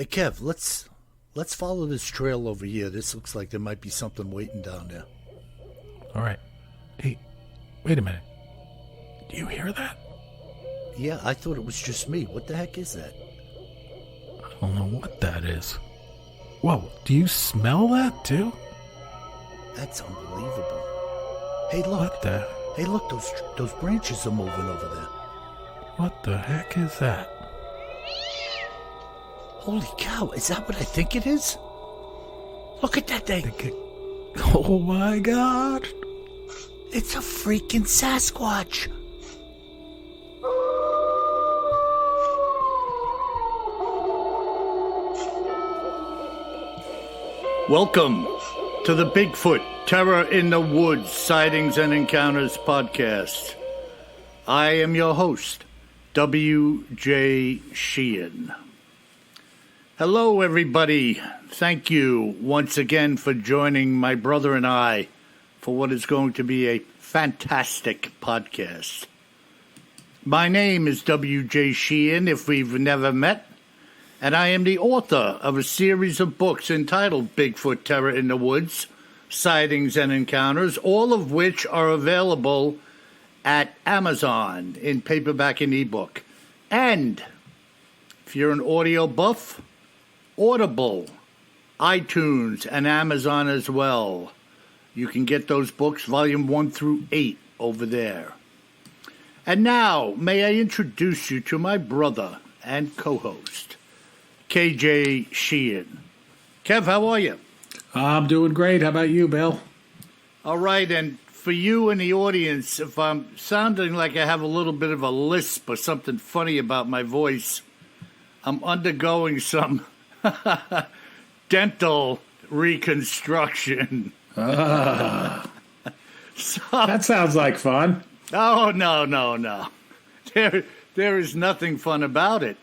Hey Kev, let's follow this trail over here. This looks like there might be something waiting down there. All right. Hey, wait a minute. Do you hear that? Yeah, I thought it was just me. What the heck is that? I don't know what that is. Whoa, do you smell that too? That's unbelievable. Hey, look. What the? Hey, look, those branches are moving over there. What the heck is that? Holy cow, is that what I think it is? Look at that thing. Oh my God. It's a freaking Sasquatch. Welcome to the Bigfoot Terror in the Woods Sightings and Encounters podcast. I am your host, W.J. Sheehan. Hello, everybody. Thank you once again for joining my brother and I for what is going to be a fantastic podcast. My name is W.J. Sheehan, if we've never met, and I am the author of a series of books entitled Bigfoot Terror in the Woods, Sightings and Encounters, all of which are available at Amazon in paperback and ebook. And if you're an audio buff, Audible, iTunes, and Amazon as well. You can get those books, volume 1 through 8, over there. And now, may I introduce you to my brother and co-host, KJ Sheehan. Kev, how are you? I'm doing great. How about you, Bill? All right, and for you in the audience, if I'm sounding like I have a little bit of a lisp or something funny about my voice, I'm undergoing some dental reconstruction. That sounds like fun. Oh, no. There is nothing fun about it.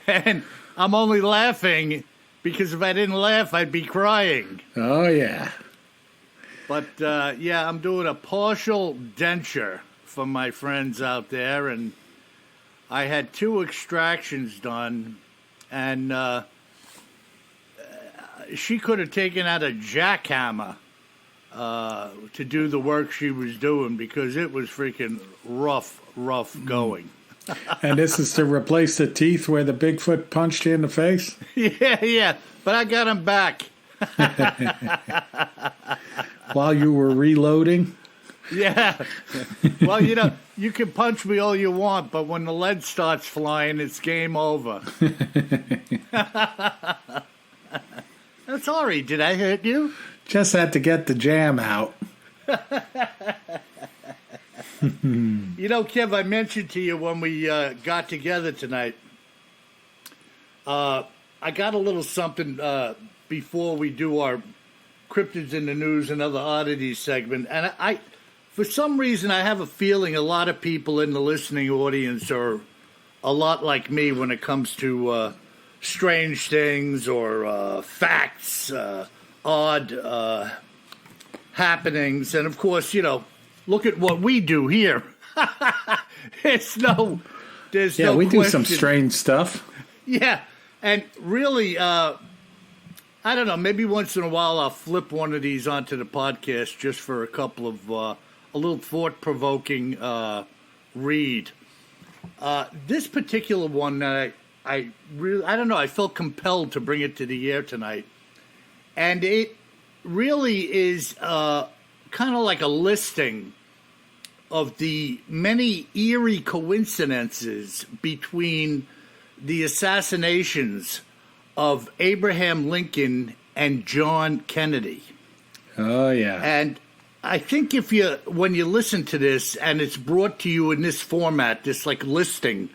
And I'm only laughing because if I didn't laugh, I'd be crying. Oh, yeah. But, yeah, I'm doing a partial denture for my friends out there, and I had 2 extractions done, and she could have taken out a jackhammer to do the work she was doing because it was freaking rough going. And this is to replace the teeth where the Bigfoot punched you in the face? Yeah, but I got them back. While you were reloading? Yeah. Well, you can punch me all you want, but when the lead starts flying, it's game over. I'm sorry, did I hurt you? Just had to get the jam out. Kev, I mentioned to you when we got together tonight, I got a little something before we do our Cryptids in the News and Other Oddities segment, and I for some reason, I have a feeling a lot of people in the listening audience are a lot like me when it comes to strange things or facts, odd happenings. And, of course, look at what we do here. There's no we do some strange stuff. Yeah, and really, I don't know, maybe once in a while I'll flip one of these onto the podcast just for a couple of a little thought-provoking read. This particular one that I don't know, I felt compelled to bring it to the air tonight. And it really is kind of like a listing of the many eerie coincidences between the assassinations of Abraham Lincoln and John Kennedy. Oh, yeah. And I think when you listen to this and it's brought to you in this format, this like listing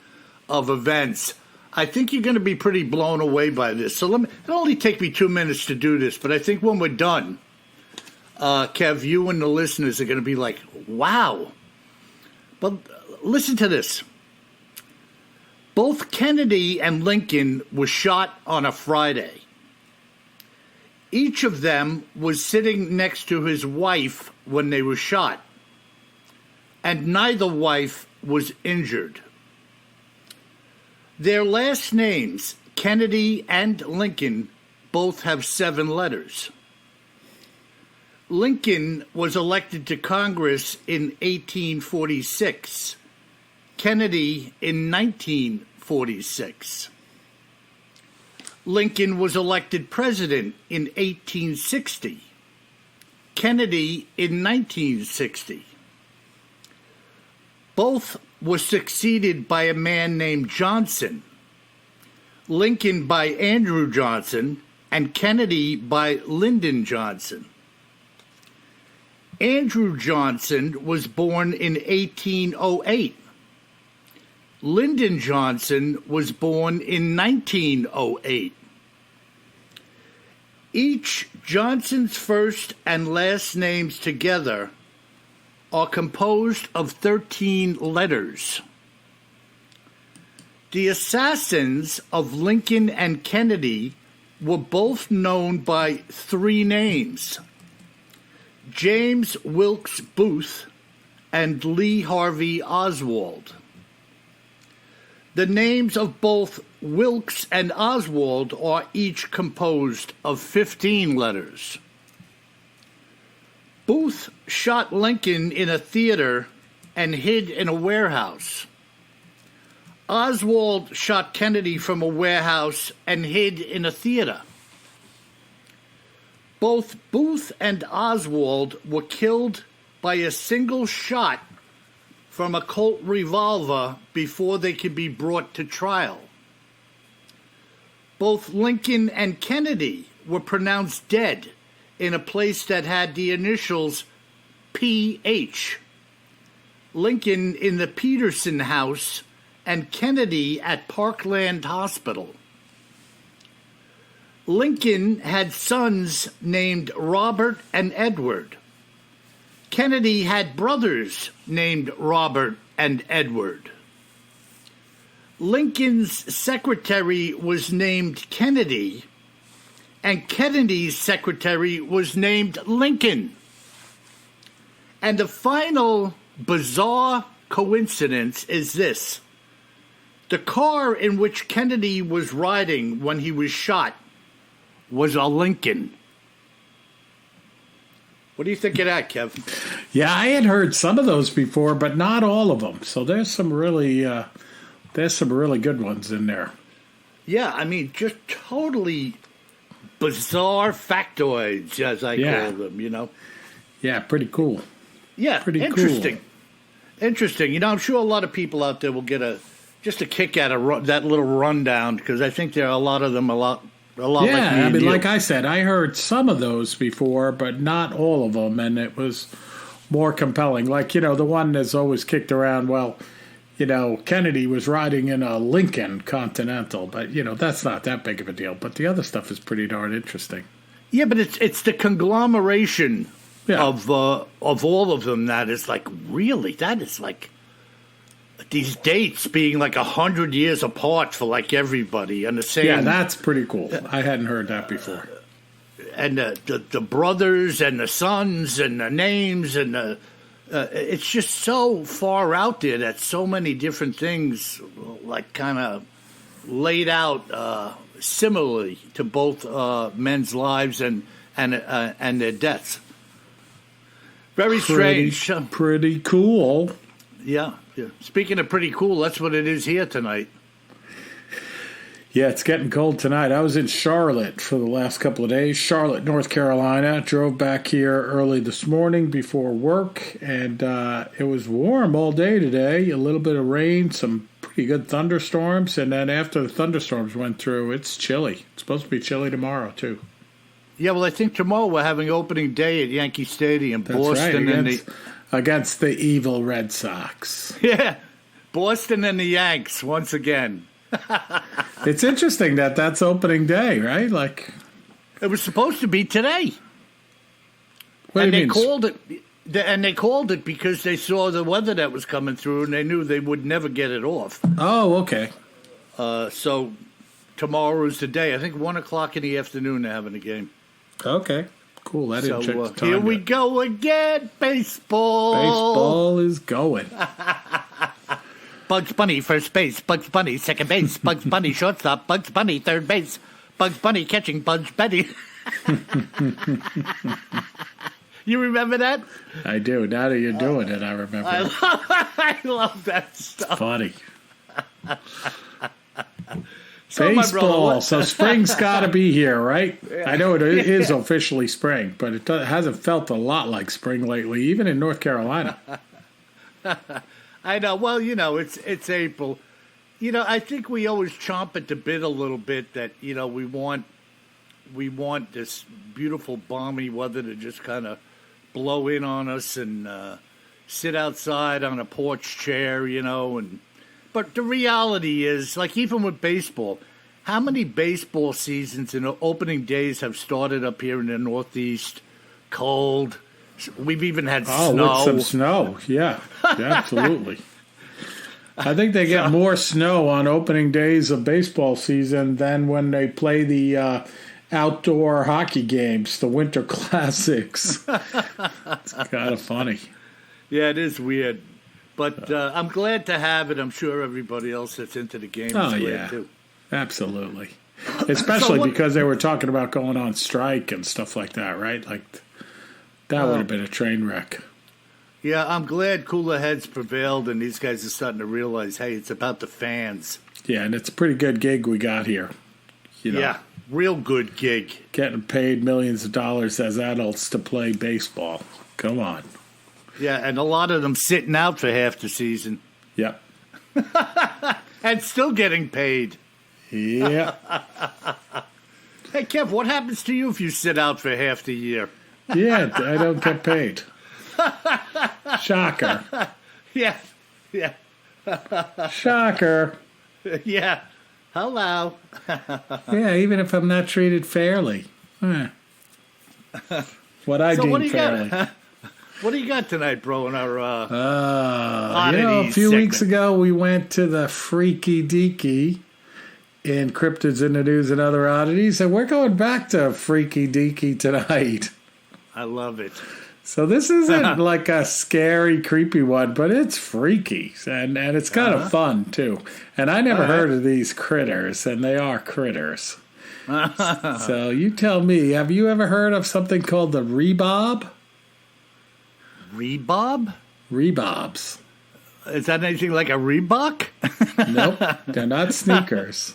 of events, I think you're going to be pretty blown away by this. So it'll only take me 2 minutes to do this, but I think when we're done, Kev, you and the listeners are going to be like, wow. But listen to this. Both Kennedy and Lincoln were shot on a Friday. Each of them was sitting next to his wife when they were shot, and neither wife was injured. Their last names, Kennedy and Lincoln, both have 7 letters. Lincoln was elected to Congress in 1846. Kennedy in 1946. Lincoln was elected president in 1860. Kennedy in 1960. Both were succeeded by a man named Johnson. Lincoln by Andrew Johnson and Kennedy by Lyndon Johnson. Andrew Johnson was born in 1808. Lyndon Johnson was born in 1908. Each Johnson's first and last names together are composed of 13 letters. The assassins of Lincoln and Kennedy were both known by 3 names: James Wilkes Booth and Lee Harvey Oswald. The names of both Wilkes and Oswald are each composed of 15 letters. Booth shot Lincoln in a theater and hid in a warehouse. Oswald shot Kennedy from a warehouse and hid in a theater. Both Booth and Oswald were killed by a single shot from a Colt revolver before they could be brought to trial. Both Lincoln and Kennedy were pronounced dead in a place that had the initials P.H. Lincoln in the Peterson House and Kennedy at Parkland Hospital. Lincoln had sons named Robert and Edward. Kennedy had brothers named Robert and Edward. Lincoln's secretary was named Kennedy, and Kennedy's secretary was named Lincoln. And the final bizarre coincidence is this. The car in which Kennedy was riding when he was shot was a Lincoln. What do you think of that, Kev? Yeah, I had heard some of those before, but not all of them. So there's some really good ones in there. Yeah, I mean, just totally bizarre factoids, as I call them, you know? Yeah, pretty cool. Yeah, pretty interesting. Cool. Interesting. You know, I'm sure a lot of people out there will get just a kick out of that little rundown, because I think there are a lot of them a lot like me I mean, you. like I said, I heard some of those before, but not all of them, and it was more compelling. Like, you know, the one that's always kicked around, well, you know, Kennedy was riding in a Lincoln Continental, but, you know, that's not that big of a deal. But the other stuff is pretty darn interesting. Yeah, but it's the conglomeration of all of them that is like, really, that is like these dates being like 100 years apart for like everybody and the same. Yeah, that's pretty cool. I hadn't heard that before. And the brothers and the sons and the names and it's just so far out there that so many different things like kind of laid out similarly to both men's lives and their deaths. Very strange. Pretty cool. Yeah. Speaking of pretty cool, that's what it is here tonight. Yeah, it's getting cold tonight. I was in Charlotte for the last couple of days. Charlotte, North Carolina. Drove back here early this morning before work, and it was warm all day today. A little bit of rain, some pretty good thunderstorms, and then after the thunderstorms went through, it's chilly. It's supposed to be chilly tomorrow, too. Yeah, well, I think tomorrow we're having opening day at Yankee Stadium. That's Boston right, against the evil Red Sox. Yeah, Boston and the Yanks once again. It's interesting that that's opening day, right? Like, it was supposed to be today. What do you mean? They called it because they saw the weather that was coming through, and they knew they would never get it off. Oh, okay. So tomorrow is the day. I think 1:00 in the afternoon they're having a game. Okay. Cool. I didn't check the time. Here we go again. Baseball. Baseball is going. Bugs Bunny, first base. Bugs Bunny, second base. Bugs Bunny, shortstop. Bugs Bunny, third base. Bugs Bunny catching Bugs Betty. You remember that? I do. Now that you're doing it, I remember. I love that stuff. It's funny. So Baseball. So spring's got to be here, right? Yeah. I know it is officially spring, but it hasn't felt a lot like spring lately, even in North Carolina. I know. Well, it's April. I think we always chomp at the bit a little bit that, we want this beautiful balmy weather to just kind of blow in on us and sit outside on a porch chair, but the reality is, like, even with baseball, how many baseball seasons and opening days have started up here in the Northeast? Cold. We've even had snow. With some snow. Yeah, absolutely. I think they get more snow on opening days of baseball season than when they play the outdoor hockey games, the Winter Classics. It's kind of funny. Yeah, it is weird. But I'm glad to have it. I'm sure everybody else that's into the game is glad too. Absolutely. Especially because they were talking about going on strike and stuff like that, right? Like, that would have been a train wreck. Yeah, I'm glad cooler heads prevailed and these guys are starting to realize, hey, it's about the fans. Yeah, and it's a pretty good gig we got here. Yeah, real good gig. Getting paid millions of dollars as adults to play baseball. Come on. Yeah, and a lot of them sitting out for half the season. Yep. And still getting paid. Yeah. Hey, Kev, what happens to you if you sit out for half the year? Yeah, I don't get paid. Shocker. Yeah. Shocker. Yeah. Hello. Yeah, even if I'm not treated fairly. What I deem fairly. What do you got tonight, bro, in our a few weeks ago we went to the Freaky Deeky in Cryptids in the News and Other Oddities, and we're going back to Freaky Deeky tonight. I love it. So this isn't like a scary, creepy one, but it's freaky, and it's kind of fun, too. And I never heard of these critters, and they are critters. So you tell me, have you ever heard of something called the Rebob? Rebob? Rebobs. Is that anything like a Reebok? Nope, they're not sneakers.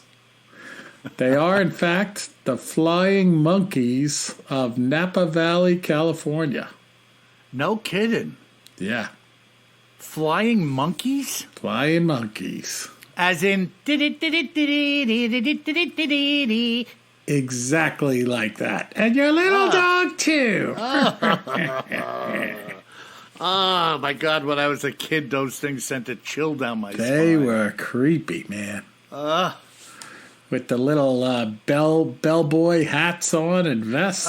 They are, in fact, the flying monkeys of Napa Valley, California. No kidding. Yeah. Flying monkeys? Flying monkeys. As in... Exactly like that. And your little dog, too. Oh, my God, when I was a kid, those things sent a chill down my spine. They were creepy, man. With the little bellboy hats on and vests.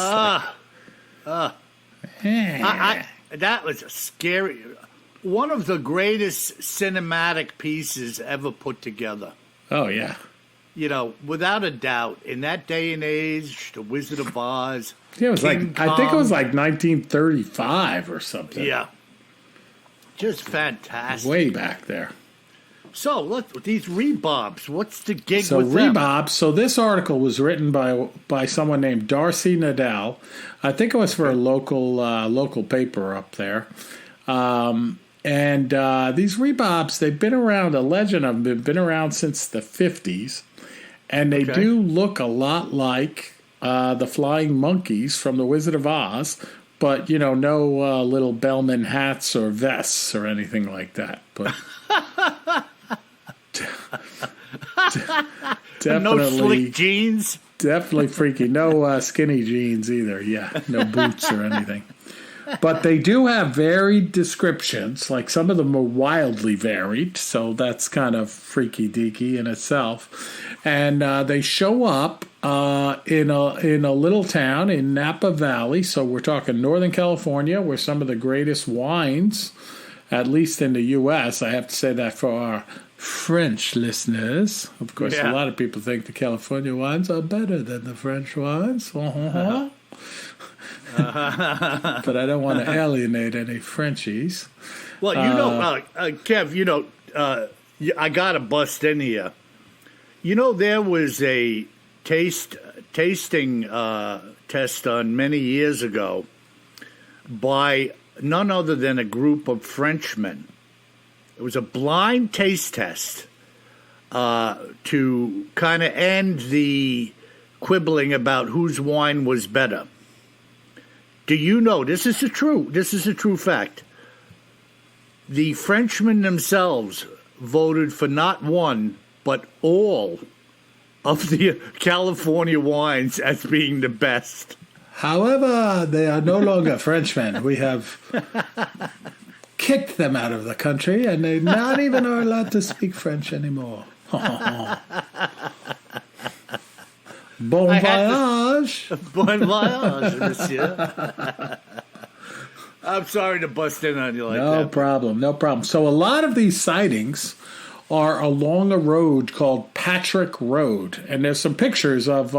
That was a scary... One of the greatest cinematic pieces ever put together. Oh, yeah. Without a doubt, in that day and age, The Wizard of Oz... Yeah, it was I think it was like 1935 or something. Yeah. Just fantastic. Way back there. So, look, these Rebobs, what's the gig with them? Rebob, so this article was written by someone named Darcy Nadell. I think it was for a local paper up there. And these Rebobs, they've been around, a legend of them, they've been around since the 50s. And they do look a lot like the flying monkeys from The Wizard of Oz, but, no little bellman hats or vests or anything like that. But definitely, no slick jeans? Definitely freaky. No skinny jeans either. Yeah, no boots or anything. But they do have varied descriptions. Like, some of them are wildly varied, so that's kind of freaky deaky in itself. And they show up in a little town in Napa Valley. So we're talking Northern California, where some of the greatest wines, at least in the U.S., I have to say that for our French listeners. Of course, a lot of people think the California wines are better than the French wines. But I don't want to alienate any Frenchies. Well, Kev, Yeah, I got to bust in here. There was a tasting test done many years ago by none other than a group of Frenchmen. It was a blind taste test to kind of end the quibbling about whose wine was better. Do you know, this is a true fact, the Frenchmen themselves voted for not one, but all of the California wines as being the best. However, they are no longer Frenchmen. We have kicked them out of the country, and they not even are allowed to speak French anymore. Bon voyage. Bon voyage, monsieur. I'm sorry to bust in on you like that. No problem. So a lot of these sightings are along a road called Patrick Road. And there's some pictures of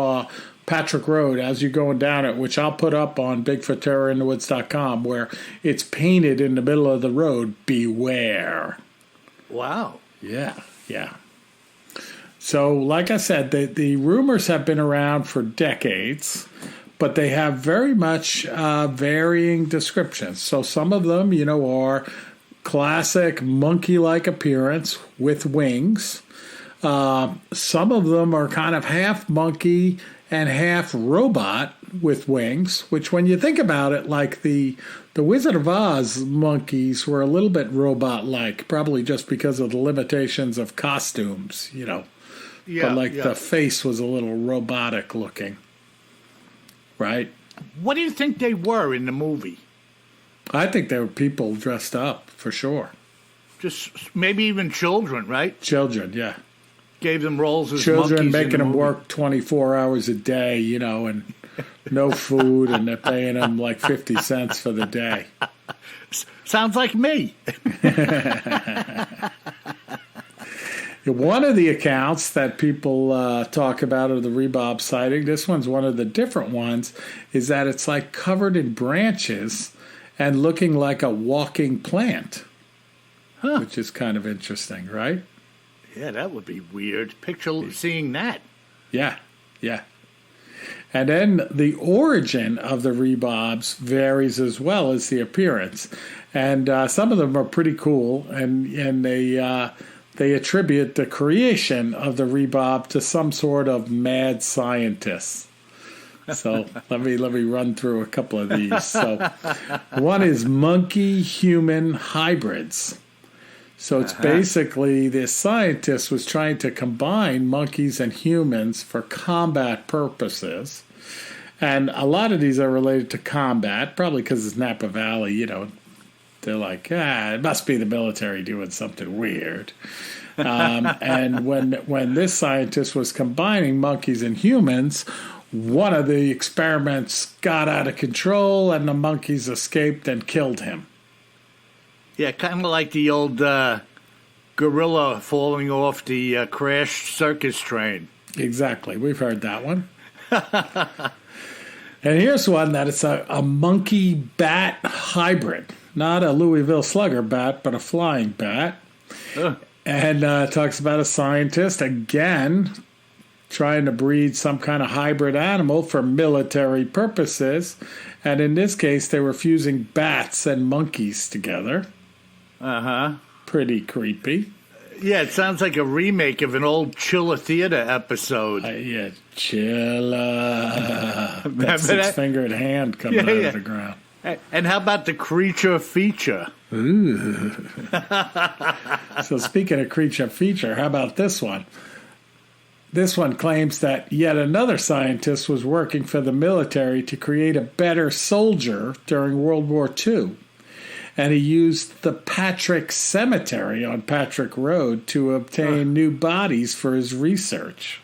Patrick Road as you're going down it, which I'll put up on BigfootTerrorInTheWoods.com, where it's painted in the middle of the road, beware. Wow. Yeah. So, like I said, the rumors have been around for decades, but they have very much varying descriptions. So some of them, are classic monkey-like appearance with wings. Some of them are kind of half monkey and half robot with wings, which when you think about it, like the Wizard of Oz monkeys were a little bit robot-like, probably just because of the limitations of costumes, Yeah, but the face was a little robotic looking, right? What do you think they were in the movie? I think they were people dressed up, for sure. Just maybe even children, right? Children, yeah. Gave them roles as children, monkeys making them movie. work 24 hours a day, and no food, and they're paying them like 50 cents for the day. Sounds like me. One of the accounts that people talk about of the Rebob sighting, this one's one of the different ones, is that it's like covered in branches and looking like a walking plant, which is kind of interesting, right? Yeah, that would be weird. Picture seeing that. Yeah. And then the origin of the Rebobs varies as well as the appearance. And some of them are pretty cool, and they attribute the creation of the Rebob to some sort of mad scientist. So let me run through a couple of these. So one is monkey-human hybrids. So it's basically this scientist was trying to combine monkeys and humans for combat purposes. And a lot of these are related to combat, probably because it's Napa Valley, They're like, it must be the military doing something weird. And when this scientist was combining monkeys and humans, one of the experiments got out of control and the monkeys escaped and killed him. Yeah, kind of like the old gorilla falling off the crashed circus train. Exactly. We've heard that one. And here's one that it's a monkey-bat hybrid. Not a Louisville slugger bat, but a flying bat. And talks about a scientist, again, trying to breed some kind of hybrid animal for military purposes. And in this case, they were fusing bats and monkeys together. Pretty creepy. Yeah, it sounds like a remake of an old Chilla Theater episode. Yeah, Chilla. That six-fingered hand coming out of the ground. And how about the creature feature? Ooh. So speaking of creature feature, how about this one? This one claims that yet another scientist was working for the military to create a better soldier during World War II. And he used the Patrick Cemetery on Patrick Road to obtain new bodies for his research.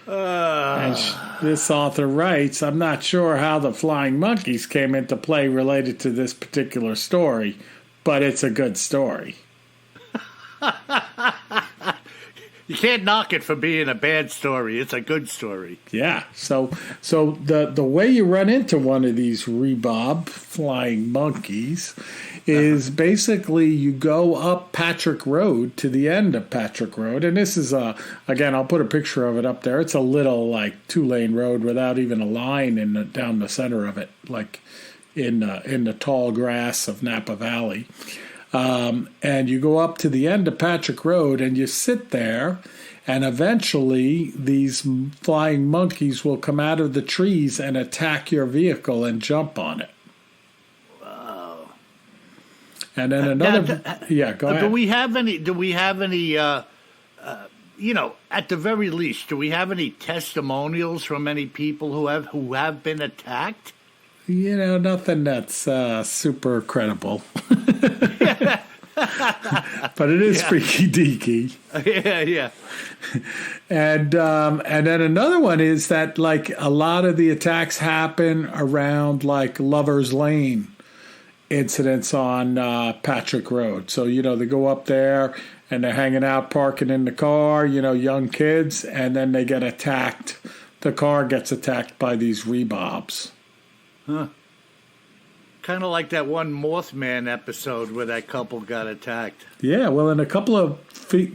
And this author writes, I'm not sure how the flying monkeys came into play related to this particular story, but it's a good story. You can't knock it for being a bad story. It's a good story. Yeah. So the way you run into one of these Rebob flying monkeys is basically you go up Patrick Road to the end of Patrick Road, and this is again, I'll put a picture of it up there. It's a little like 2-lane road without even a line down the center of it, like in the tall grass of Napa Valley. And you go up to the end of Patrick Road and you sit there, and eventually these flying monkeys will come out of the trees and attack your vehicle and jump on it. Wow. And then another, go ahead. Do we have any, at the very least, do we have any testimonials from any people who have been attacked? Nothing that's super credible. But it is freaky deaky. Yeah. And then another one is that, like, a lot of the attacks happen around, like, Lover's Lane incidents on Patrick Road. So, they go up there and they're hanging out, parking in the car, young kids, and then they get attacked. The car gets attacked by these Rebobs. Huh. Kind of like that one Mothman episode where that couple got attacked. Yeah, well, and a couple of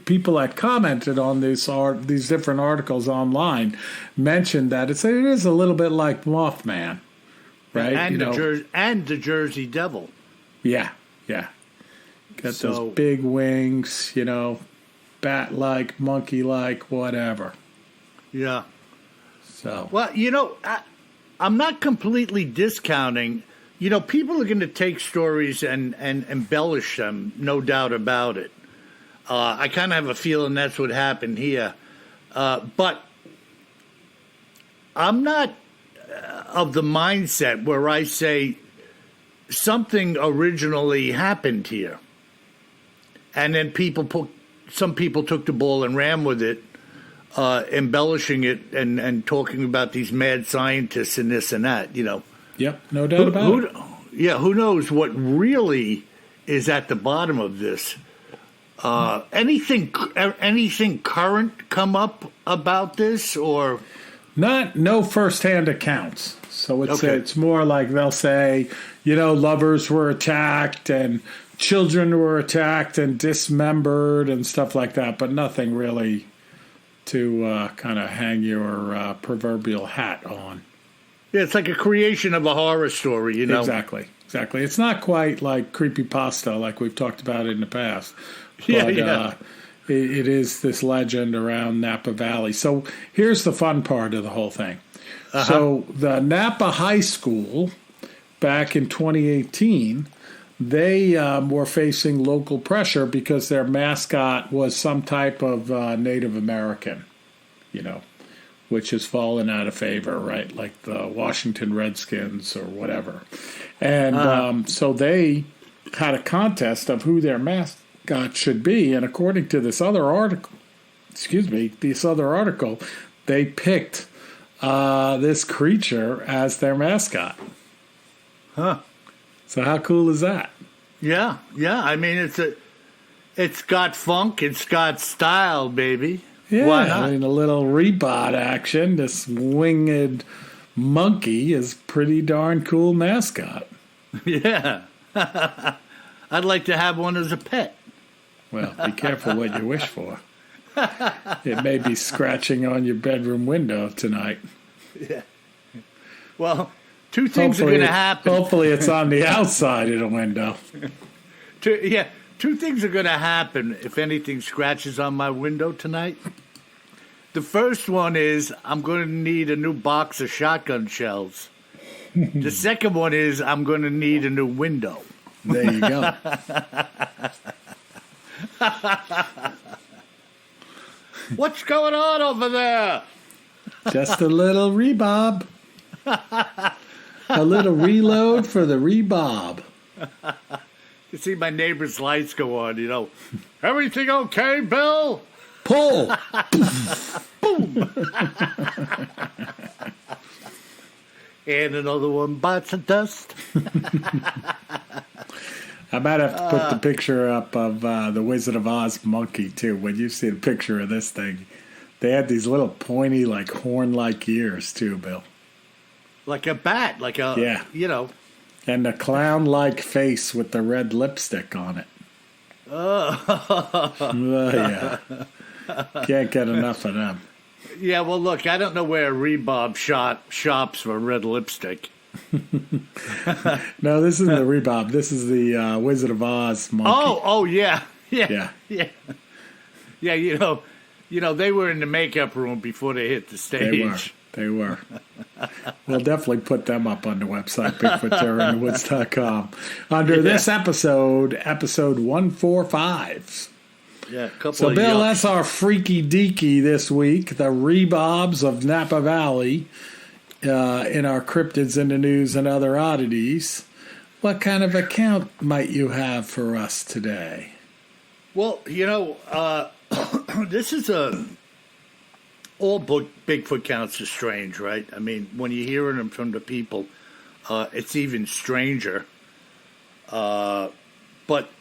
people that commented on these different articles online mentioned that it is a little bit like Mothman, right? And the Jersey Devil. Yeah. Got those big wings, bat-like, monkey-like, whatever. Yeah. So. Well, I'm not completely discounting. People are going to take stories and embellish them, no doubt about it. I kind of have a feeling that's what happened here. But I'm not of the mindset where I say something originally happened here. And then some people took the ball and ran with it, embellishing it and talking about these mad scientists and this and that, Yep, no doubt about it. Yeah, who knows what really is at the bottom of this? Anything current come up about this, or no firsthand accounts? So it's more like they'll say, lovers were attacked and children were attacked and dismembered and stuff like that, but nothing really to kind of hang your proverbial hat on. Yeah, it's like a creation of a horror story, Exactly. It's not quite like creepypasta like we've talked about in the past. But, it is this legend around Napa Valley. So here's the fun part of the whole thing. Uh-huh. So the Napa High School, back in 2018, they were facing local pressure because their mascot was some type of Native American, which has fallen out of favor, right? Like the Washington Redskins or whatever. And so they had a contest of who their mascot should be. And according to this other article, they picked this creature as their mascot. Huh. So how cool is that? Yeah. I mean, it's got funk, it's got style, baby. Yeah, why not? I mean, a little Rebot action. This winged monkey is pretty darn cool mascot. Yeah. I'd like to have one as a pet. Well, be careful what you wish for. It may be scratching on your bedroom window tonight. Yeah. Well, two things are going to happen. Hopefully it's on the outside of the window. Two things are going to happen if anything scratches on my window tonight. The first one is I'm going to need a new box of shotgun shells. The second one is I'm going to need a new window. There you go. What's going on over there? Just a little Rebob. A little reload for the Rebob. You see my neighbor's lights go on, Everything okay, Bill? Pull. Boom. And another one bites the dust. How I might have to put the picture up of the Wizard of Oz monkey, too. When you see a picture of this thing, they had these little pointy, like, horn-like ears, too, Bill. Like a bat, like a, yeah. You know. And the clown-like face with the red lipstick on it. Yeah. Can't get enough of them. Yeah, well, look, I don't know where Rebob shops for red lipstick. No, this isn't the Rebob. This is the Wizard of Oz monkey. Oh, yeah. Yeah. You know, they were in the makeup room before they hit the stage. They were. We'll definitely put them up on the website, BigfootTerrorInTheWoods.com. Under this episode 145. Yeah, a couple so, of Bill, yucks. that's our freaky deeky this week, the Rebobs of Napa Valley, in our Cryptids in the News and Other Oddities. What kind of account might you have for us today? Well, you know, this is all Bigfoot counts are strange, right? I mean, when you're hearing them from the people, it's even stranger. But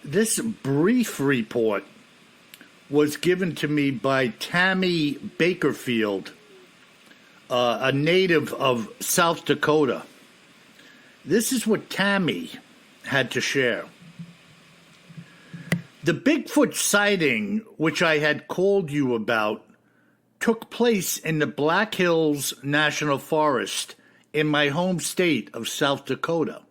this brief report was given to me by Tammy Bakerfield, a native of South Dakota. This is what Tammy had to share. The Bigfoot sighting, which I had called you about, took place in the Blackhills National Forest in my home state of South Dakota.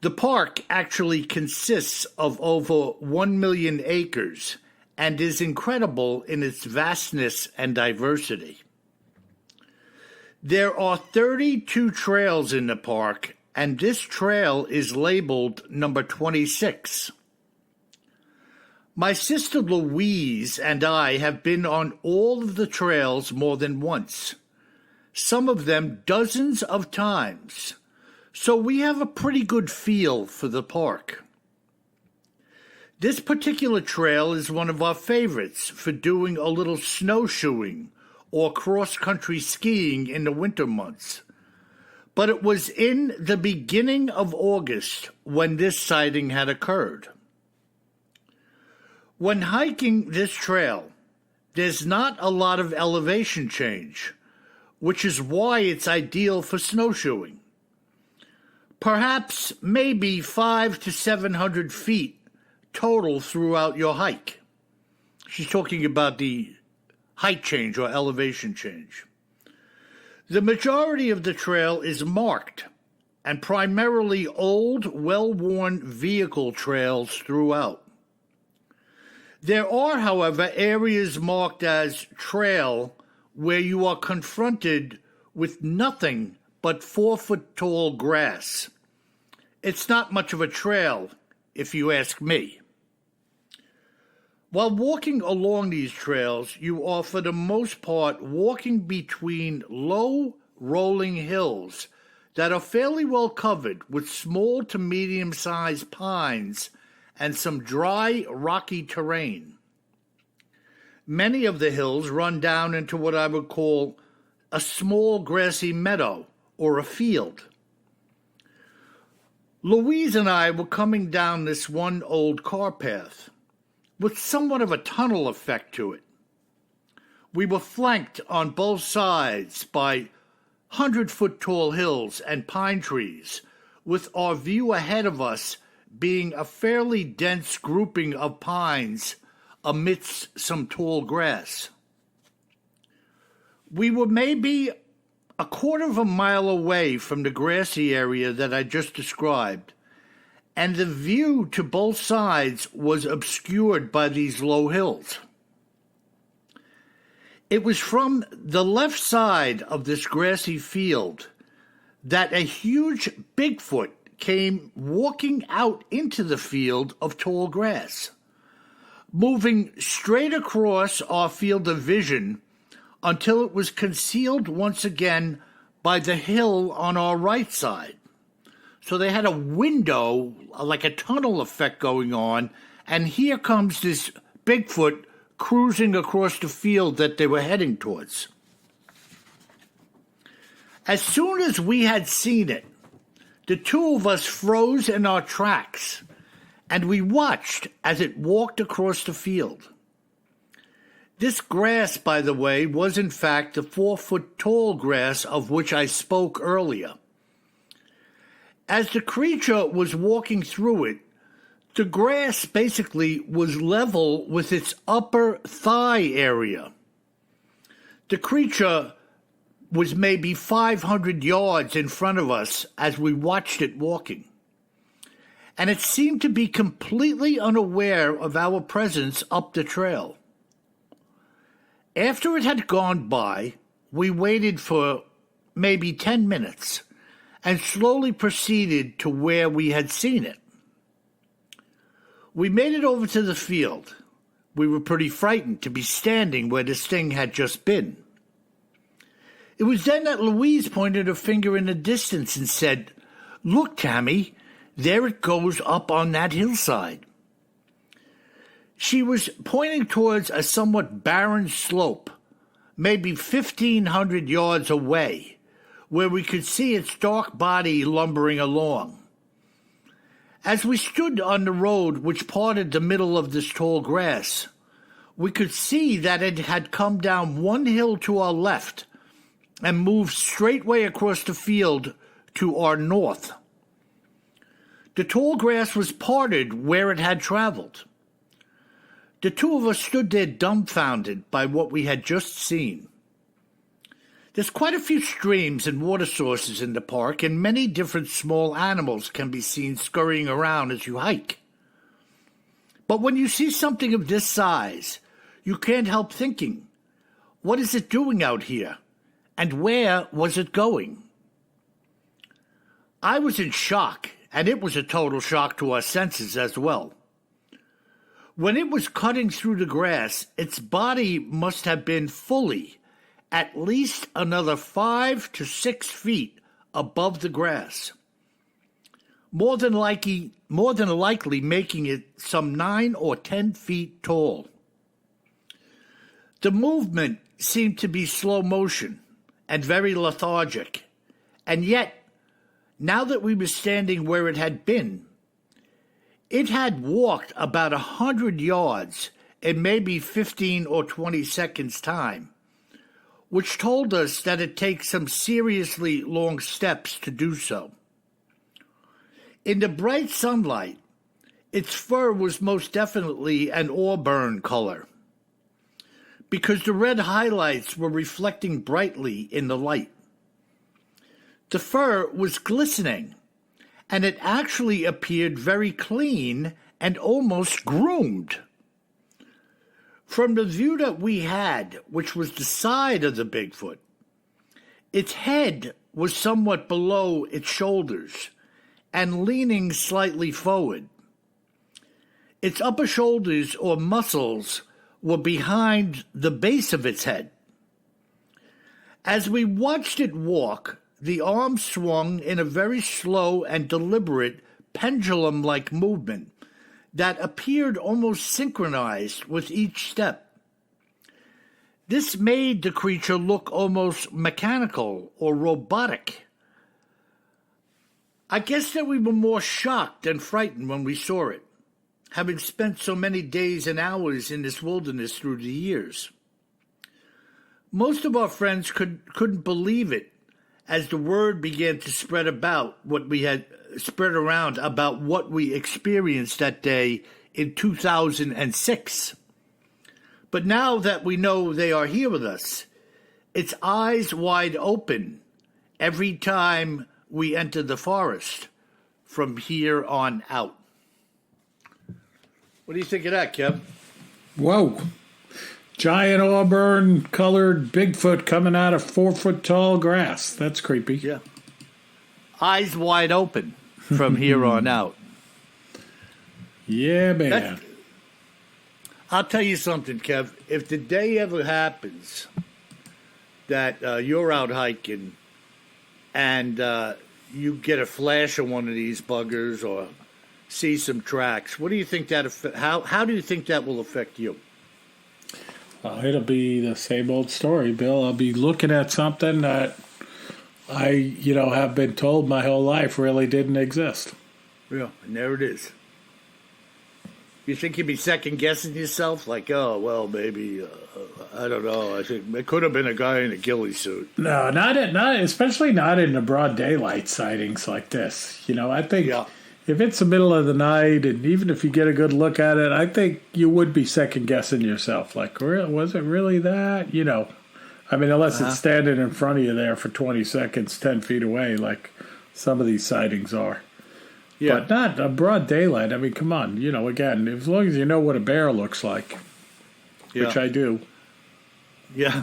The park actually consists of over 1 million acres and is incredible in its vastness and diversity. There are 32 trails in the park, and this trail is labeled number 26. My sister Louise and I have been on all of the trails more than once, some of them dozens of times, so we have a pretty good feel for the park. This particular trail is one of our favorites for doing a little snowshoeing or cross-country skiing in the winter months. But it was in the beginning of August when this sighting had occurred. When hiking this trail, there's not a lot of elevation change, which is why it's ideal for snowshoeing. Perhaps maybe 500 to 700 feet total throughout your hike. She's talking about the height change or elevation change. The majority of the trail is marked and primarily old, well-worn vehicle trails throughout. There are, however, areas marked as trail where you are confronted with nothing but 4-foot-tall grass. It's not much of a trail, if you ask me. While walking along these trails, you are, for the most part, walking between low, rolling hills that are fairly well covered with small to medium-sized pines and some dry, rocky terrain. Many of the hills run down into what I would call a small grassy meadow or a field. Louise and I were coming down this one old car path with somewhat of a tunnel effect to it. We were flanked on both sides by 100-foot-tall hills and pine trees, with our view ahead of us being a fairly dense grouping of pines amidst some tall grass. We were maybe a quarter of a mile away from the grassy area that I just described, and the view to both sides was obscured by these low hills. It was from the left side of this grassy field that a huge Bigfoot came walking out into the field of tall grass, moving straight across our field of vision until it was concealed once again by the hill on our right side. So they had a window, like a tunnel effect going on, and here comes this Bigfoot cruising across the field that they were heading towards. As soon as we had seen it, The two of us froze in our tracks, and we watched as it walked across the field. This grass, by the way, was in fact the 4-foot-tall grass of which I spoke earlier. As the creature was walking through it, the grass basically was level with its upper thigh area. The creature was maybe 500 yards in front of us as we watched it walking. And it seemed to be completely unaware of our presence up the trail. After it had gone by, we waited for maybe 10 minutes and slowly proceeded to where we had seen it. We made it over to the field. We were pretty frightened to be standing where this thing had just been. It was then that Louise pointed a finger in the distance and said, "Look, Tammy, there it goes up on that hillside." She was pointing towards a somewhat barren slope, maybe 1,500 yards away, where we could see its dark body lumbering along. As we stood on the road which parted the middle of this tall grass, we could see that it had come down one hill to our left and moved straightway across the field to our north. The tall grass was parted where it had traveled. The two of us stood there dumbfounded by what we had just seen. There's quite a few streams and water sources in the park, and many different small animals can be seen scurrying around as you hike. But when you see something of this size, you can't help thinking, what is it doing out here? And where was it going? I was in shock, and it was a total shock to our senses as well. When it was cutting through the grass, its body must have been fully at least another 5 to 6 feet above the grass, more than likely making it some 9 or 10 feet tall. The movement seemed to be slow motion and very lethargic, and yet, now that we were standing where it had been, it had walked about 100 yards in maybe 15 or 20 seconds' time, which told us that it takes some seriously long steps to do so. In the bright sunlight, its fur was most definitely an auburn color, because the red highlights were reflecting brightly in the light. The fur was glistening, and it actually appeared very clean and almost groomed. From the view that we had, which was the side of the Bigfoot, its head was somewhat below its shoulders and leaning slightly forward. Its upper shoulders or muscles were behind the base of its head. As we watched it walk, the arms swung in a very slow and deliberate pendulum-like movement that appeared almost synchronized with each step. This made the creature look almost mechanical or robotic. I guess that we were more shocked than frightened when we saw it, having spent so many days and hours in this wilderness through the years. Most of our friends couldn't believe it as the word began to spread around about what we experienced that day in 2006. But now that we know they are here with us, it's eyes wide open every time we enter the forest from here on out. What do you think of that, Kev? Whoa. Giant auburn-colored Bigfoot coming out of 4-foot-tall grass. That's creepy. Yeah. Eyes wide open from here on out. Yeah, man. I'll tell you something, Kev. If the day ever happens that you're out hiking and you get a flash of one of these buggers or see some tracks, what do you think how do you think that will affect you? It'll be the same old story, Bill. I'll be looking at something that I, have been told my whole life really didn't exist. Yeah, and there it is. You think you'd be second guessing yourself? Like, oh, well, maybe, I don't know. I think it could have been a guy in a ghillie suit. No, not especially not in the broad daylight sightings like this. I think if it's the middle of the night and even if you get a good look at it, I think you would be second guessing yourself. Like, was it really that? Unless it's standing in front of you there for 20 seconds, 10 feet away, like some of these sightings are. Yeah. But not a broad daylight. Come on. Again, as long as you know what a bear looks like, which I do. Yeah.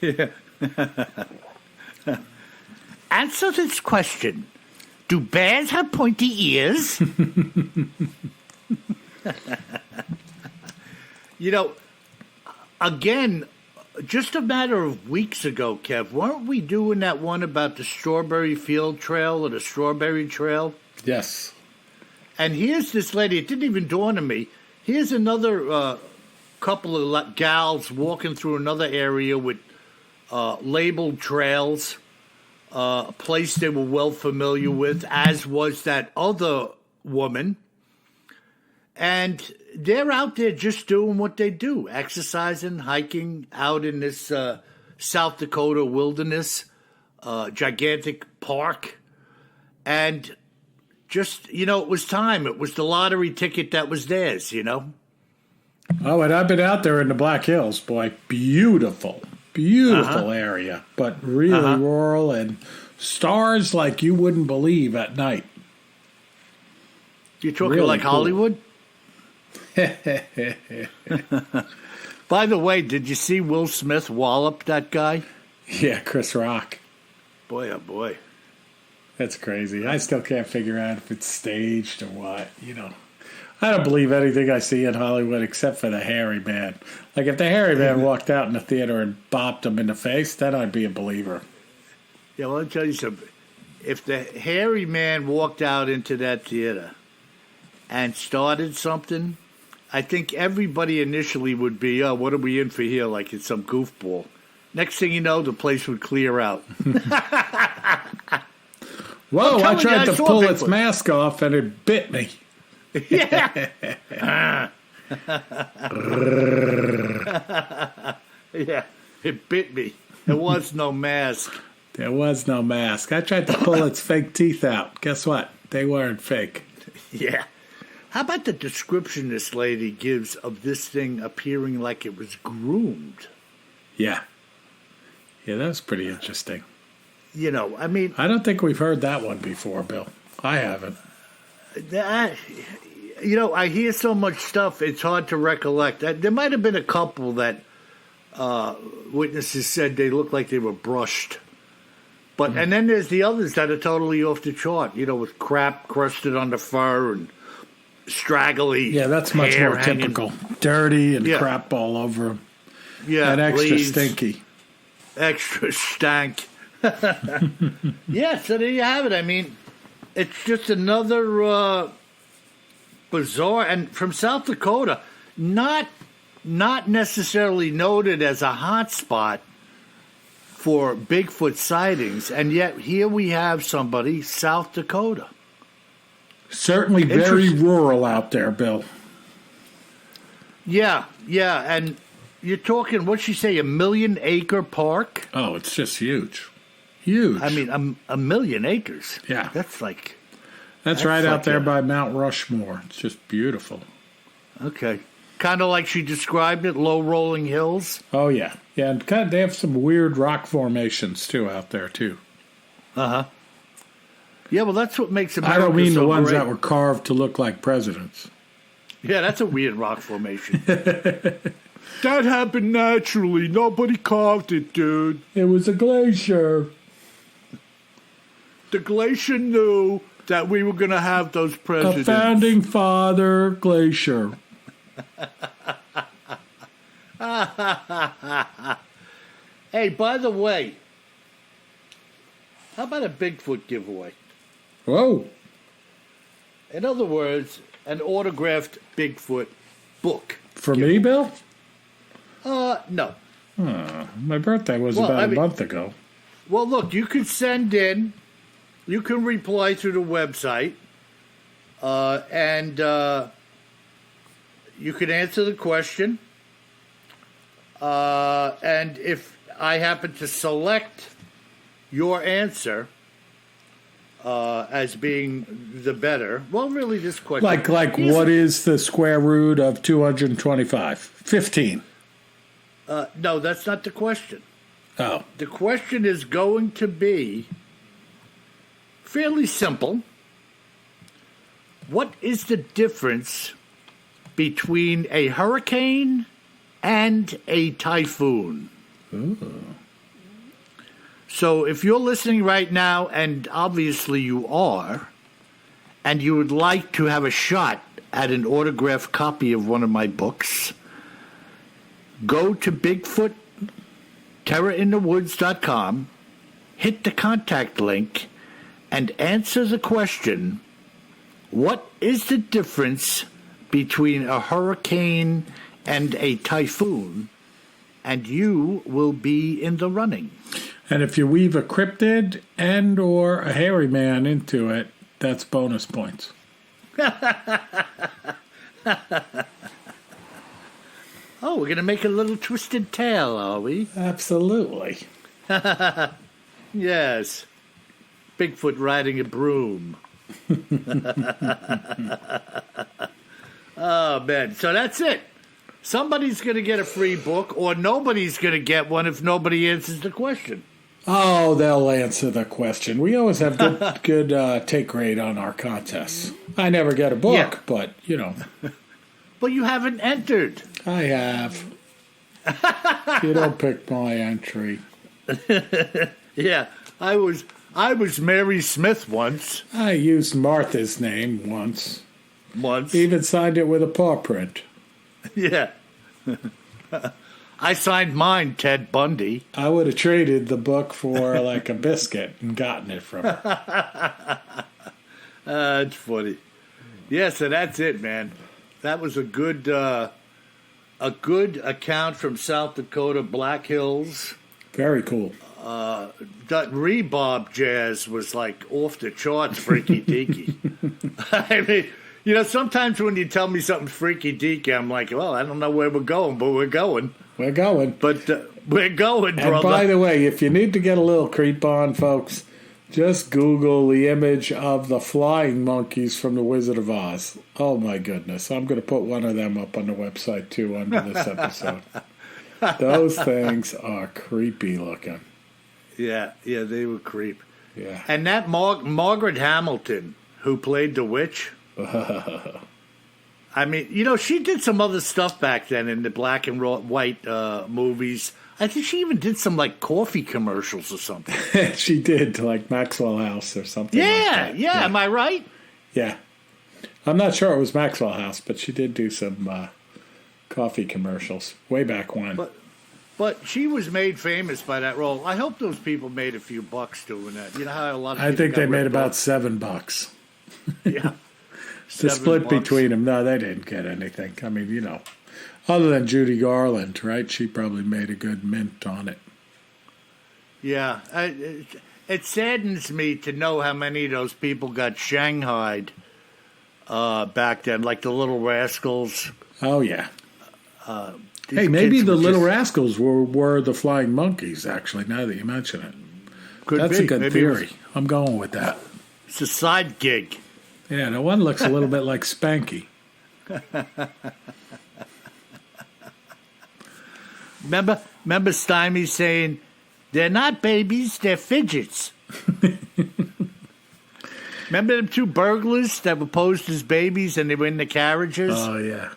Yeah. Answer this question. Do bears have pointy ears? Again, just a matter of weeks ago, Kev, weren't we doing that one about the Strawberry Field Trail or the Strawberry Trail? Yes. And here's this lady, it didn't even dawn on me. Here's another couple of gals walking through another area with labeled trails, a place they were well familiar with, as was that other woman. And they're out there just doing what they do, exercising, hiking out in this South Dakota wilderness, gigantic park. And just, it was time. It was the lottery ticket that was theirs, Oh, and I've been out there in the Black Hills, boy. Beautiful area, but really rural and stars like you wouldn't believe at night. You're talking really like cool. Hollywood? By the way, did you see Will Smith wallop that guy? Yeah, Chris Rock. Boy, oh boy. That's crazy. I still can't figure out if it's staged or what, I don't believe anything I see in Hollywood except for the hairy man. Like, if the hairy man walked out in the theater and bopped him in the face, then I'd be a believer. Yeah, well, I'll tell you something. If the hairy man walked out into that theater and started something, I think everybody initially would be, oh, what are we in for here? Like it's some goofball. Next thing you know, the place would clear out. Whoa, I tried to pull its mask off and it bit me. Yeah. Yeah, it bit me. There was no mask. There was no mask. I tried to pull its fake teeth out. Guess what? They weren't fake. Yeah. How about the description this lady gives of this thing appearing like it was groomed? Yeah. Yeah, that was pretty interesting. I don't think we've heard that one before, Bill. I haven't. I hear so much stuff, it's hard to recollect. There might have been a couple that witnesses said they looked like they were brushed. But and then there's the others that are totally off the chart, with crap crusted on the fur and straggly. Yeah, that's much more typical. Dirty and crap all over them. Yeah, and extra leaves, stinky. Extra stank. Yeah, so there you have it. It's just another bizarre, and from South Dakota, not necessarily noted as a hot spot for Bigfoot sightings, and yet here we have somebody, South Dakota. Certainly very rural out there, Bill. Yeah, and you're talking, what'd she say, 1 million acre park? Oh, it's just huge. Huge. A million acres. Yeah. That's right out there by Mount Rushmore. It's just beautiful. Okay. Kind of like she described it, low rolling hills. Oh, yeah. Yeah, and they have some weird rock formations, too, out there, too. Uh-huh. Yeah, well, that's what makes America I don't mean so the ones great. that were carved to look like presidents. Yeah, that's a weird rock formation. That happened naturally. Nobody carved it, dude. It was a glacier. The glacier knew that we were going to have those presidents. A founding father glacier. Hey, by the way, how about a Bigfoot giveaway? Whoa. In other words, an autographed Bigfoot book. For me, Bill? No. My birthday was about a month ago. Well, look, you can send in, you can reply through the website, and you can answer the question. And if I happen to select your answer as being the better, well, really, this question, Like what is the square root of 225? 15. No, that's not the question. Oh. The question is going to be fairly simple. What is the difference between a hurricane and a typhoon? Ooh. So if you're listening right now, and obviously you are, and you would like to have a shot at an autographed copy of one of my books, go to Bigfoot terrorinthewoods.com, hit the contact link, and answer the question, what is the difference between a hurricane and a typhoon? And you will be in the running. And if you weave a cryptid and or a hairy man into it, that's bonus points. Oh, we're going to make a little twisted tale, are we? Absolutely. Yes. Bigfoot riding a broom. Oh, man. So that's it. Somebody's going to get a free book, or nobody's going to get one if nobody answers the question. Oh, they'll answer the question. We always have good take rate on our contests. I never get a book, Yeah. but, you know. But you haven't entered. I have. You don't pick my entry. Yeah, I was Mary Smith once. I used Martha's name once. Once. Even signed it with a paw print. Yeah. I signed mine, Ted Bundy. I would have traded the book for like a biscuit and gotten it from her. That's funny. Yeah, so that's it, man. That was a good account from South Dakota, Black Hills. Very cool. That Rebob jazz was like off the charts, freaky deaky. I mean, you know, sometimes when you tell me something freaky deaky, I'm like, well, I don't know where we're going, but we're going. We're going. But we're going, and brother. by the way, if you need to get a little creep on, folks, just Google the image of the flying monkeys from The Wizard of Oz. Oh, my goodness. I'm going to put one of them up on the website, too, under this episode. Those things are creepy looking. Yeah, they were creep. Yeah. And that Margaret Hamilton, who played the witch, I mean, you know, she did some other stuff back then in the black and white movies. I think she even did some, like, coffee commercials or something. She did, like Maxwell House or something Yeah, like that. yeah, am I right? Yeah. I'm not sure it was Maxwell House, but she did do some coffee commercials way back when. But she was made famous by that role. I hope those people made a few bucks doing that. You know how a lot of people I think they got made ripped about off? $7. Yeah. The split between them, no, they didn't get anything. I mean, you know, other than Judy Garland, right? She probably made a good mint on it. Yeah. It saddens me to know how many of those people got shanghaied back then, like the Little Rascals. Oh, yeah. These Hey, maybe kids the were Little just- Rascals were the Flying Monkeys, actually, now that you mention it. Could That's be. a good Maybe theory. I'm going with that. It's a side gig. Yeah, the one looks a little bit like Spanky. Remember Stymie saying, they're not babies, they're fidgets. Remember them two burglars that were posed as babies and they were in the carriages? Oh, yeah.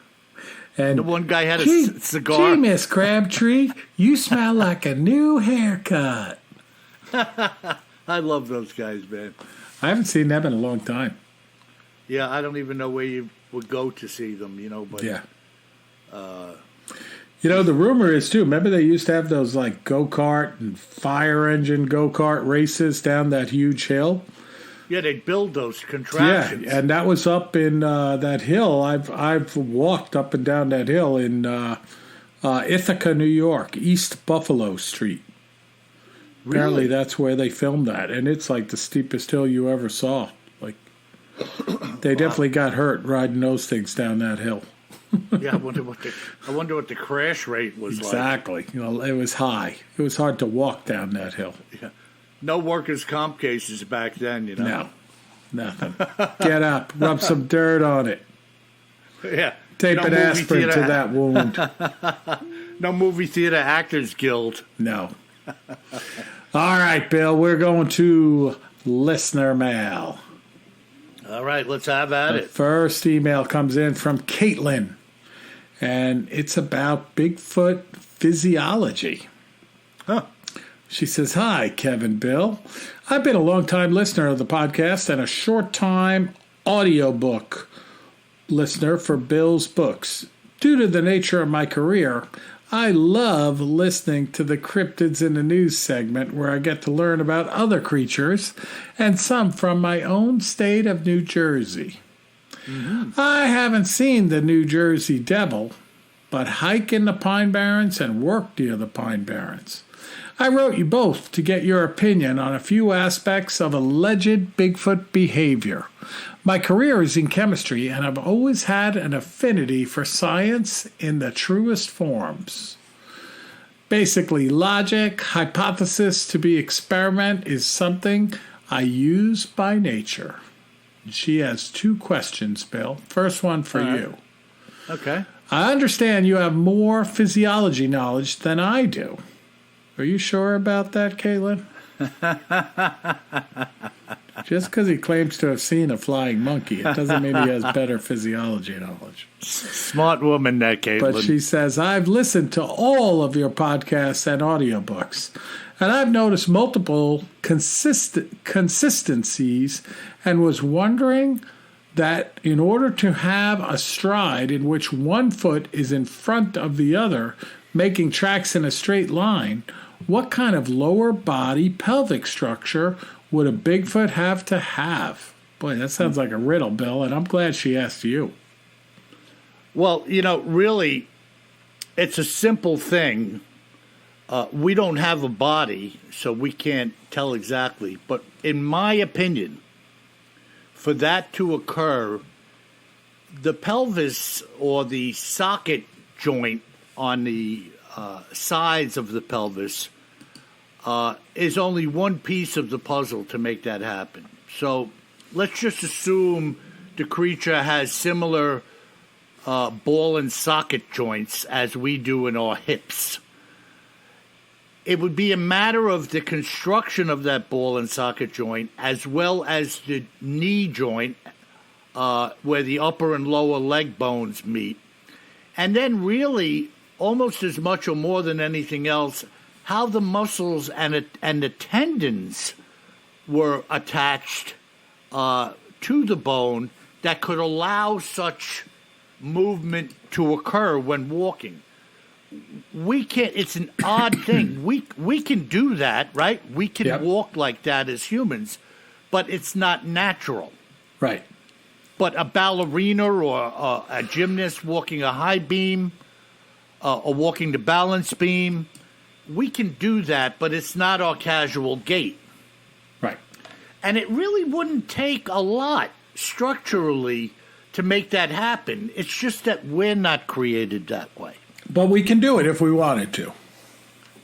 And the one guy had a cigar. Gee, Miss Crabtree, you smell like a new haircut. I love those guys, man. I haven't seen them in a long time. Yeah, I don't even know where you would go to see them, you know. But Yeah. You know, the rumor is, too, remember they used to have those, like, go-kart and fire engine go-kart races down that huge hill? yeah, they'd build those contraptions. Yeah, and that was up in that hill. I've walked up and down that hill in Ithaca, New York, East Buffalo Street. Apparently that's where they filmed that, and it's like the steepest hill you ever saw. Like, they definitely got hurt riding those things down that hill. Yeah, I wonder what the crash rate was exactly. You know, it was high. It was hard to walk down that hill. Yeah. No workers' comp cases back then, you know. No, nothing. Get up, rub some dirt on it. Yeah. Tape an aspirin to that wound. No movie theater actors guild. No. All right, Bill, we're going to listener mail. All right, let's have at it. First email comes in from Caitlin, and it's about Bigfoot physiology. Huh. She says, "Hi, Kevin, Bill. I've been a long-time listener of the podcast and a short-time audiobook listener for Bill's books. Due to the nature of my career, I love listening to the Cryptids in the News segment where I get to learn about other creatures and some from my own state of New Jersey. Mm-hmm. I haven't seen the New Jersey Devil, but hike in the Pine Barrens and work near the Pine Barrens. I wrote you both to get your opinion on a few aspects of alleged Bigfoot behavior. My career is in chemistry, and I've always had an affinity for science in the truest forms. Basically, logic, hypothesis to be experiment is something I use by nature." She has 2 questions, Bill. First one for you. Okay. I understand you have more physiology knowledge than I do. Are you sure about that, Caitlin? Just because he claims to have seen a flying monkey, it doesn't mean he has better physiology knowledge. Smart woman, that Caitlin. But she says, I've listened to all of your podcasts and audiobooks, and I've noticed multiple consistencies and was wondering that in order to have a stride in which one foot is in front of the other, making tracks in a straight line, what kind of lower body pelvic structure would a Bigfoot have to have? Boy, that sounds like a riddle, Bill, and I'm glad she asked you. Well, you know, really, it's a simple thing. We don't have a body, so we can't tell exactly. But in my opinion, for that to occur, the pelvis or the socket joint on the sides of the pelvis is only one piece of the puzzle to make that happen. So let's just assume the creature has similar ball and socket joints as we do in our hips. It would be a matter of the construction of that ball and socket joint as well as the knee joint where the upper and lower leg bones meet. And then really, almost as much or more than anything else, how the muscles and the tendons were attached to the bone that could allow such movement to occur when walking. We can't. It's an odd thing. We can do that, right? We can walk like that as humans, but it's not natural. Right. But a ballerina or a gymnast walking a high beam or walking the balance beam, we can do that, but it's not our casual gait. Right. And it really wouldn't take a lot structurally to make that happen. It's just that we're not created that way. But we can do it if we wanted to.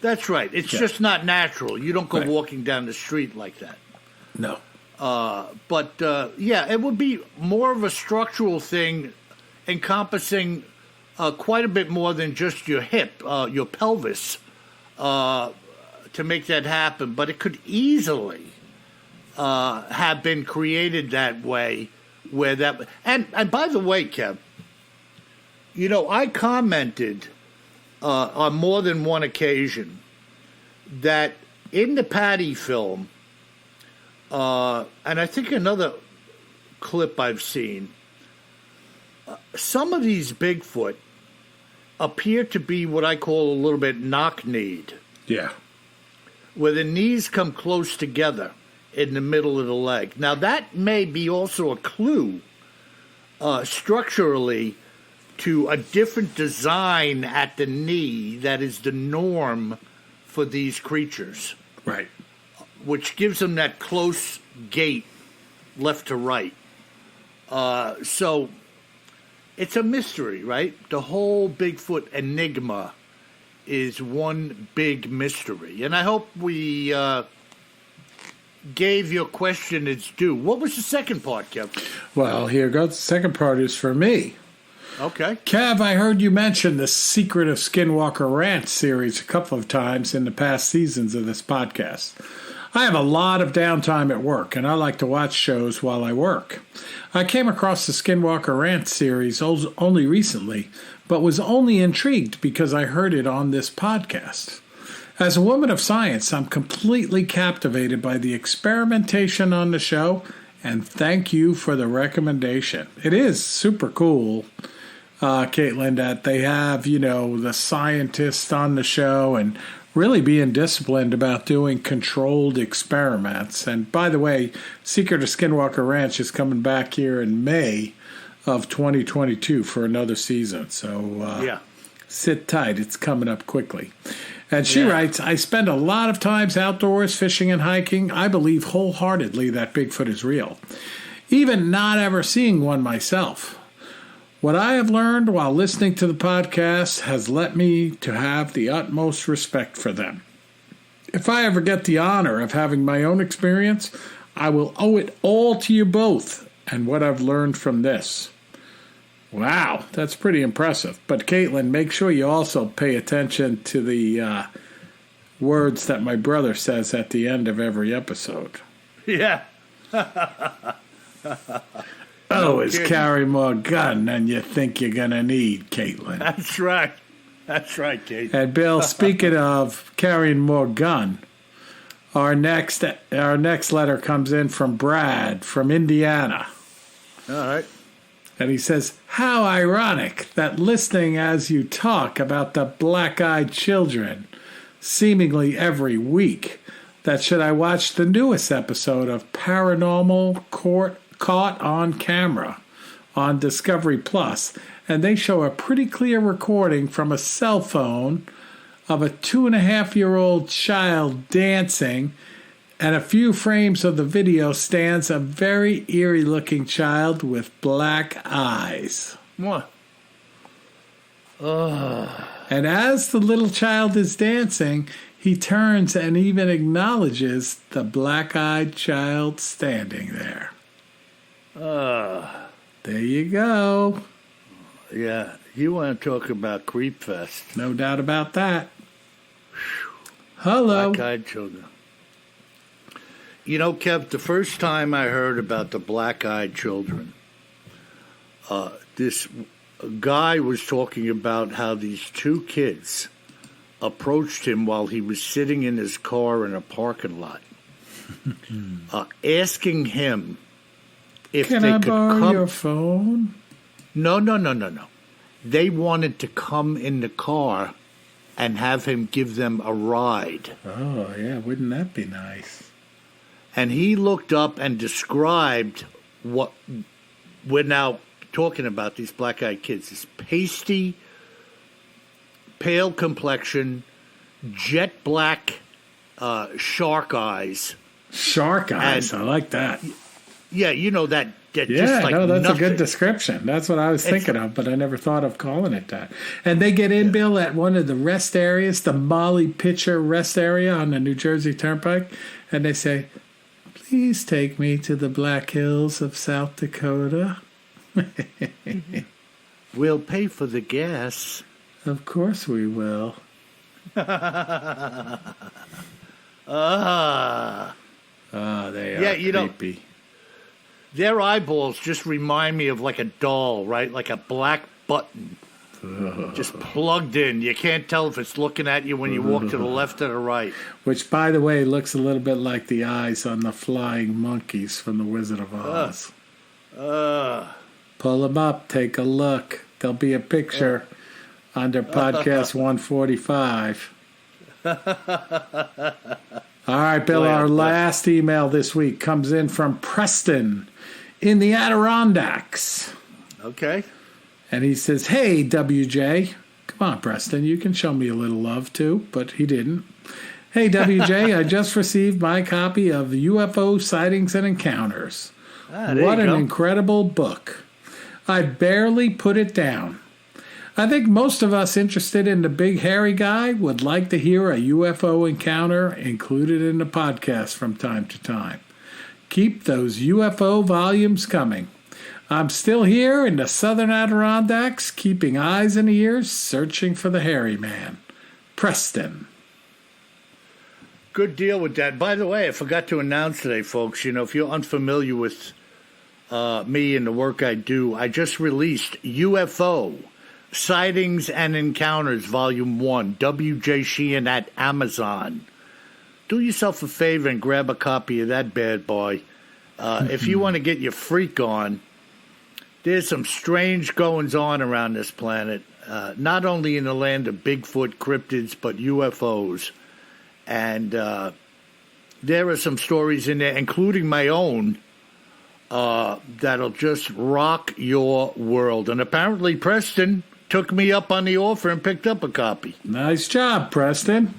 That's right. It's just not natural. You don't go walking down the street like that. No. But it would be more of a structural thing encompassing quite a bit more than just your hip, your pelvis, to make that happen. But it could easily have been created that way. Where that and by the way, Kev, you know, I commented on more than one occasion that in the Patty film, and I think another clip I've seen, some of these Bigfoot appear to be what I call a little bit knock-kneed. Yeah. Where the knees come close together in the middle of the leg. Now, that may be also a clue structurally to a different design at the knee that is the norm for these creatures. Right. which gives them that close gait left to right. So it's a mystery, right? The whole Bigfoot enigma is one big mystery. And I hope we gave your question its due. What was the second part, Kev? Well, here goes. The second part is for me. Okay. Kev, I heard you mention the Secret of Skinwalker Ranch series a couple of times in the past seasons of this podcast. I have a lot of downtime at work, and I like to watch shows while I work. I came across the Skinwalker Ranch series only recently, but was only intrigued because I heard it on this podcast. As a woman of science, I'm completely captivated by the experimentation on the show, and thank you for the recommendation. It is super cool, Caitlin, that they have, the scientists on the show and really being disciplined about doing controlled experiments. And by the way, Secret of Skinwalker Ranch is coming back here in May of 2022 for another season. So sit tight. It's coming up quickly. And she writes, I spend a lot of times outdoors fishing and hiking. I believe wholeheartedly that Bigfoot is real, even not ever seeing one myself. What I have learned while listening to the podcast has led me to have the utmost respect for them. If I ever get the honor of having my own experience, I will owe it all to you both and what I've learned from this. Wow, that's pretty impressive. But Caitlin, make sure you also pay attention to the words that my brother says at the end of every episode. Yeah. Always carry more gun than you think you're going to need, Caitlin. That's right. That's right, Kate. And Bill, speaking of carrying more gun, our next letter comes in from Brad from Indiana. All right. And he says, how ironic that listening as you talk about the black-eyed children seemingly every week, that should I watch the newest episode of Paranormal Caught on Camera on Discovery Plus, and they show a pretty clear recording from a cell phone of a 2.5-year-old child dancing, and a few frames of the video stands a very eerie-looking child with black eyes. What? And as the little child is dancing, he turns and even acknowledges the black-eyed child standing there. There you go. Yeah, you want to talk about Creep Fest. No doubt about that. Hello. Black-eyed children. Kev, the first time I heard about the black-eyed children, this guy was talking about how these two kids approached him while he was sitting in his car in a parking lot, asking him if Can they I could borrow your phone? No. They wanted to come in the car and have him give them a ride. Oh, yeah. Wouldn't that be nice? And he looked up and described what we're now talking about, these black-eyed kids. This pasty, pale complexion, jet black shark eyes. Shark eyes. I like that. Yeah, that just like that's nothing. a good description. That's what I was thinking of, but I never thought of calling it that. And they get in, Bill, at one of the rest areas, the Molly Pitcher rest area on the New Jersey Turnpike, and they say, please take me to the Blackhills of South Dakota. We'll pay for the gas. Of course we will. They are creepy. Their eyeballs just remind me of like a doll, right? Like a black button. Just plugged in. You can't tell if it's looking at you when you walk to the left or the right. Which, by the way, looks a little bit like the eyes on the flying monkeys from The Wizard of Oz. Pull them up. Take a look. There'll be a picture under podcast 145. All right, Bill, our last email this week comes in from Preston in the Adirondacks. Okay. And he says, hey, WJ. Come on, Preston, you can show me a little love, too. But he didn't. Hey, WJ, I just received my copy of UFO Sightings and Encounters. What an incredible book. I barely put it down. I think most of us interested in the big hairy guy would like to hear a UFO encounter included in the podcast from time to time. Keep those UFO volumes coming. I'm still here in the southern Adirondacks, keeping eyes and ears, searching for the hairy man. Preston. Good deal with that. By the way, I forgot to announce today, folks, if you're unfamiliar with me and the work I do, I just released UFO Sightings and Encounters Volume 1, W.J. Sheehan at Amazon. Do yourself a favor and grab a copy of that bad boy. If you want to get your freak on, there's some strange goings-on around this planet, not only in the land of Bigfoot, cryptids, but UFOs. And there are some stories in there, including my own, that'll just rock your world. And apparently Preston took me up on the offer and picked up a copy. Nice job, Preston.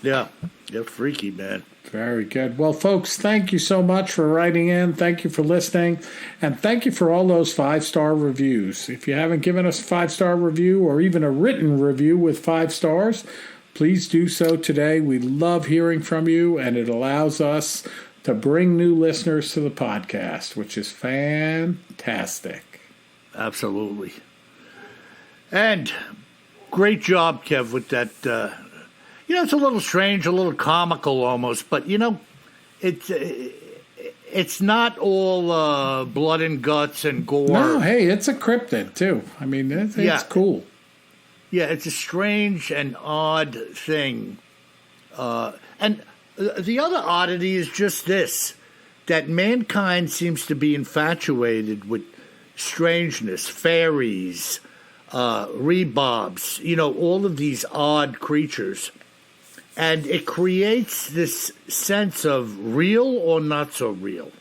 Yeah, they're freaky, man. Very good. Well, folks, thank you so much for writing in. Thank you for listening. And thank you for all those 5-star reviews. If you haven't given us a 5-star review or even a written review with 5 stars, please do so today. We love hearing from you, and it allows us to bring new listeners to the podcast, which is fantastic. Absolutely. And great job, Kev, with that. It's a little strange, a little comical almost, but, it's not all blood and guts and gore. No, hey, it's a cryptid, too. I mean, it's cool. Yeah, it's a strange and odd thing. And the other oddity is just this, that mankind seems to be infatuated with strangeness, fairies, Rebobs, all of these odd creatures. And it creates this sense of real or not so real.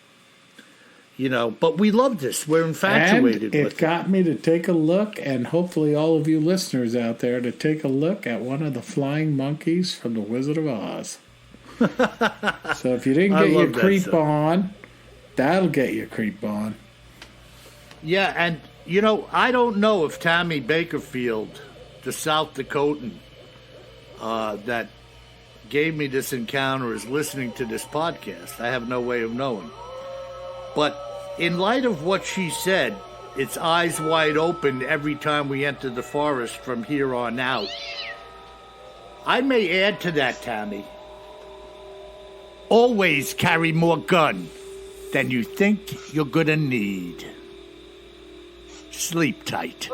But we love this. We're infatuated with it. It got me to take a look, and hopefully all of you listeners out there, to take a look at one of the flying monkeys from The Wizard of Oz. So if you didn't get your creep on, that'll get your creep on. Yeah, and, I don't know if Tammy Bakerfield, the South Dakotan, that gave me this encounter, is listening to this podcast. I have no way of knowing. But in light of what she said, it's eyes wide open every time we enter the forest from here on out. I may add to that, Tammy. Always carry more gun than you think you're gonna need. Sleep tight.